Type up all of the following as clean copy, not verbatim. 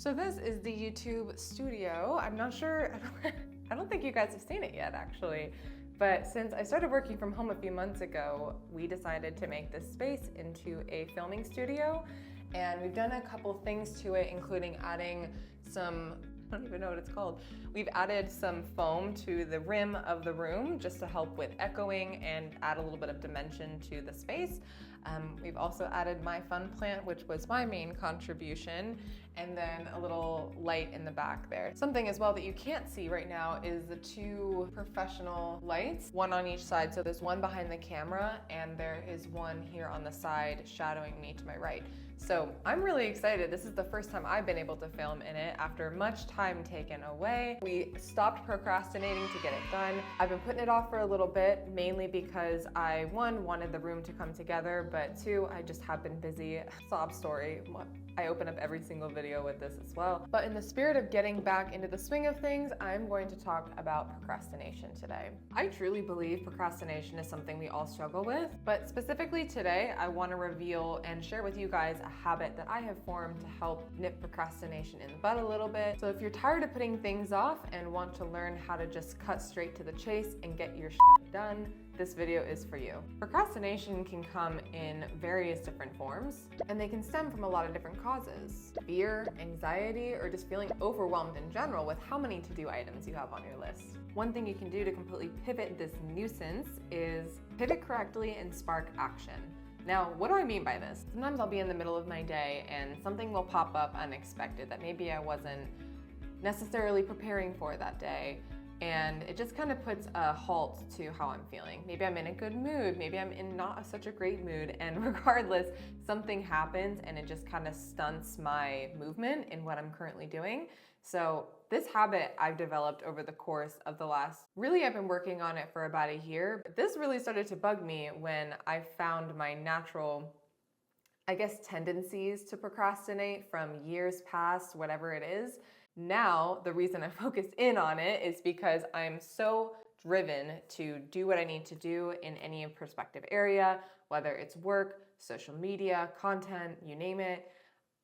So this is the YouTube studio. I'm not sure, I don't think you guys have seen it yet actually, but since I started working from home a few months ago, we decided to make this space into a filming studio. And we've done a couple things to it, including adding some, I don't even know what it's called. We've added some foam to the rim of the room just to help with echoing and add a little bit of dimension to the space. We've also added my fun plant, which was my main contribution, and then a little light in the back there. Something as well that you can't see right now is the two professional lights, one on each side. So there's one behind the camera and there is one here on the side shadowing me to my right. So I'm really excited. This is the first time I've been able to film in it after much time taken away. We stopped procrastinating to get it done. I've been putting it off for a little bit, mainly because I, one, wanted the room to come together, but two, I just have been busy. Sob story. I open up every single video with this as well. But in the spirit of getting back into the swing of things, I'm going to talk about procrastination today. I truly believe procrastination is something we all struggle with, but specifically today, I want to reveal and share with you guys a habit that I have formed to help nip procrastination in the bud a little bit. So if you're tired of putting things off and want to learn how to just cut straight to the chase and get your shit done, this video is for you. Procrastination can come in various different forms, and they can stem from a lot of different causes. Fear, anxiety, or just feeling overwhelmed in general with how many to-do items you have on your list. One thing you can do to completely pivot this nuisance is pivot correctly and spark action. Now, what do I mean by this? Sometimes I'll be in the middle of my day and something will pop up unexpected that maybe I wasn't necessarily preparing for that day. And it just kind of puts a halt to how I'm feeling. Maybe I'm in a good mood, maybe I'm in not such a great mood, and regardless, something happens and it just kind of stunts my movement in what I'm currently doing. So this habit I've developed over the course of the last, really I've been working on it for about a year, but this really started to bug me when I found my natural, I guess, tendencies to procrastinate from years past, whatever it is. Now, the reason I focused in on it is because I'm so driven to do what I need to do in any prospective area, whether it's work, social media, content, you name it.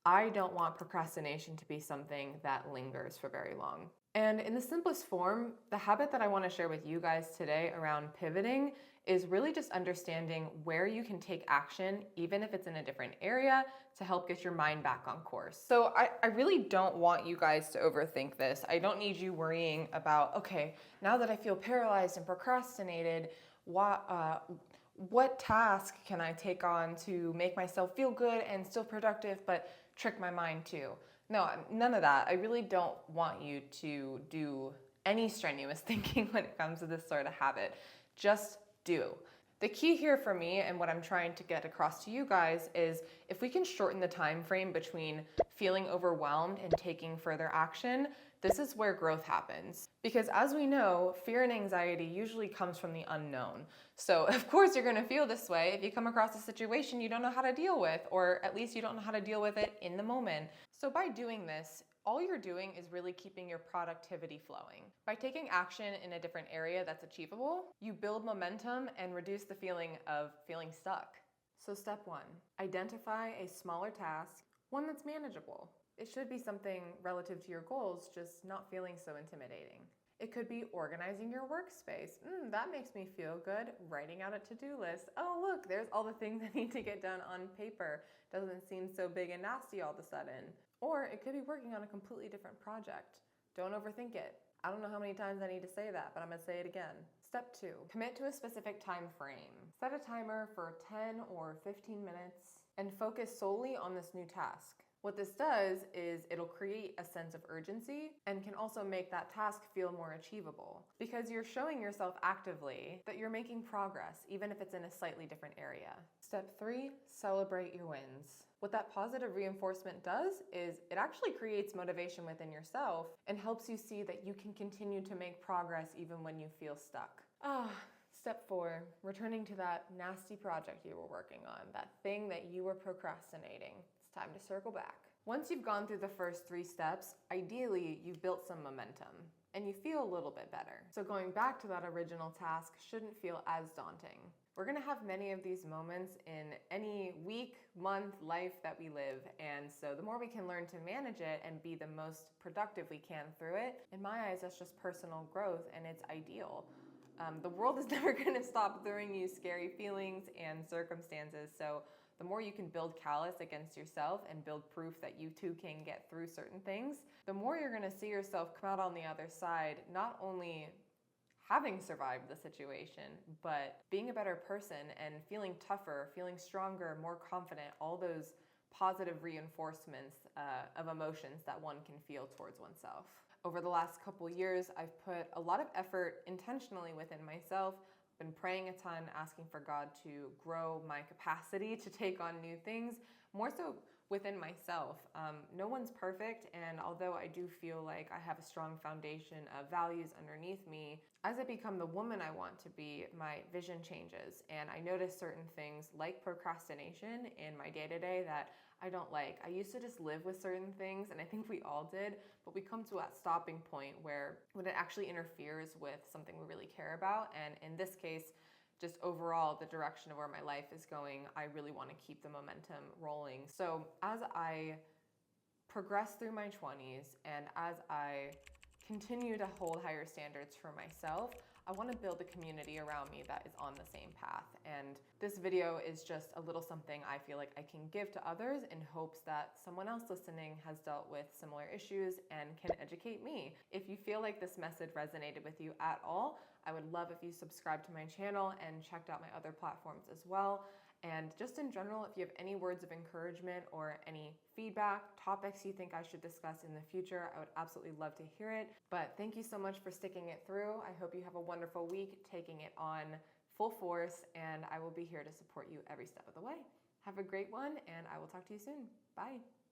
I don't want procrastination to be something that lingers for very long. And in the simplest form, the habit that I want to share with you guys today around pivoting is really just understanding where you can take action, even if it's in a different area, to help get your mind back on course. So I really don't want you guys to overthink this. I don't need you worrying about, okay, now that I feel paralyzed and procrastinated, what task can I take on to make myself feel good and still productive, but trick my mind too? No, none of that. I really don't want you to do any strenuous thinking when it comes to this sort of habit. Just do. The key here for me and what I'm trying to get across to you guys is if we can shorten the time frame between feeling overwhelmed and taking further action, this is where growth happens. Because as we know, fear and anxiety usually comes from the unknown. So of course you're gonna feel this way if you come across a situation you don't know how to deal with, or at least you don't know how to deal with it in the moment. So by doing this, all you're doing is really keeping your productivity flowing. By taking action in a different area that's achievable, you build momentum and reduce the feeling of feeling stuck. So step one, identify a smaller task, one that's manageable. It should be something relative to your goals, just not feeling so intimidating. It could be organizing your workspace. That makes me feel good. Writing out a to-do list. Oh, look, there's all the things I need to get done on paper. Doesn't seem so big and nasty all of a sudden. Or it could be working on a completely different project. Don't overthink it. I don't know how many times I need to say that, but I'm gonna say it again. Step two, commit to a specific time frame. Set a timer for 10 or 15 minutes and focus solely on this new task. What this does is it'll create a sense of urgency and can also make that task feel more achievable because you're showing yourself actively that you're making progress, even if it's in a slightly different area. Step three, celebrate your wins. What that positive reinforcement does is it actually creates motivation within yourself and helps you see that you can continue to make progress even when you feel stuck. Step four, returning to that nasty project you were working on, that thing that you were procrastinating. It's time to circle back. Once you've gone through the first three steps, ideally you've built some momentum and you feel a little bit better. So going back to that original task shouldn't feel as daunting. We're gonna have many of these moments in any week, month, life that we live. And so the more we can learn to manage it and be the most productive we can through it, in my eyes, that's just personal growth and it's ideal. The world is never gonna stop throwing you scary feelings and circumstances. So the more you can build callous against yourself and build proof that you too can get through certain things, the more you're gonna see yourself come out on the other side, not only having survived the situation, but being a better person and feeling tougher, feeling stronger, more confident, all those positive reinforcements of emotions that one can feel towards oneself. Over the last couple years, I've put a lot of effort intentionally within myself, been praying a ton, asking for God to grow my capacity to take on new things, more so within myself. No one's perfect, and although I do feel like I have a strong foundation of values underneath me, as I become the woman I want to be, my vision changes, and I notice certain things like procrastination in my day-to-day that I don't like. I used to just live with certain things, and I think we all did, but we come to that stopping point where when it actually interferes with something we really care about, and in this case, just overall the direction of where my life is going, I really want to keep the momentum rolling. So as I progress through my 20s and as I continue to hold higher standards for myself, I want to build a community around me that is on the same path. And this video is just a little something I feel like I can give to others in hopes that someone else listening has dealt with similar issues and can educate me. If you feel like this message resonated with you at all, I would love if you subscribed to my channel and checked out my other platforms as well. And just in general, if you have any words of encouragement or any feedback, topics you think I should discuss in the future, I would absolutely love to hear it. But thank you so much for sticking it through. I hope you have a wonderful week taking it on full force, and I will be here to support you every step of the way. Have a great one, and I will talk to you soon. Bye.